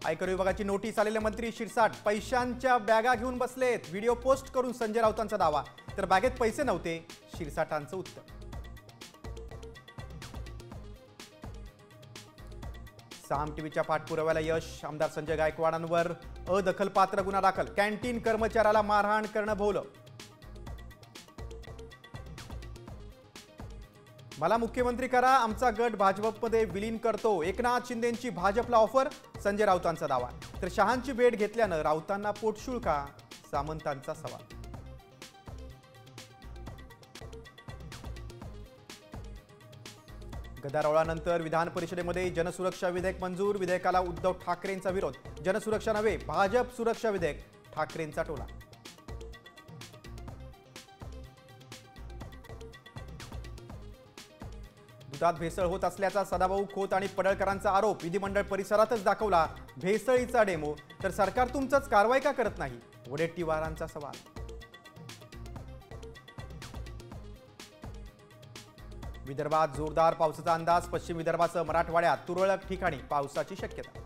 आयकर विभागाची नोटीस आलेले मंत्री शिरसाट पैशांच्या बॅगा घेऊन बसलेत। व्हिडिओ पोस्ट करून संजय राऊतांचा दावा, तर बॅगेत पैसे नव्हते, शिरसाटांचं उत्तर। साम टीव्हीच्या पाठपुराव्याला यश, आमदार संजय गायकवाडांवर अदखलपात्र गुन्हा दाखल, कॅन्टीन कर्मचाऱ्याला मारहाण करणं भोवलं। मला मुख्यमंत्री करा, आमचा गट भाजपमध्ये विलीन करतो, एकनाथ शिंदेंची भाजपला ऑफर, संजय राऊतांचा दावा। तर शहांची भेट घेतल्यानं राऊतांना पोटशूळ का, सामंतांचा सवाल। गदारोळानंतर विधान परिषदेमध्ये जनसुरक्षा विधेयक मंजूर, विधेयकाला उद्धव ठाकरेंचा विरोध। जनसुरक्षा नव्हे, भाजप सुरक्षा विधेयक, ठाकरेंचा टोला। दुधात भेसळ होत असल्याचा सदाभाऊ खोत आणि पडळकरांचा आरोप, विधिमंडळ परिसरातच दाखवला भेसळीचा डेमो, तर सरकार तुमचंच कारवाई का करत नाही, वडेट्टीवारांचा सवाल। विदर्भात जोरदार पावसाचा अंदाज, पश्चिम विदर्भासह मराठवाड्यात तुरळक ठिकाणी पावसाची शक्यता।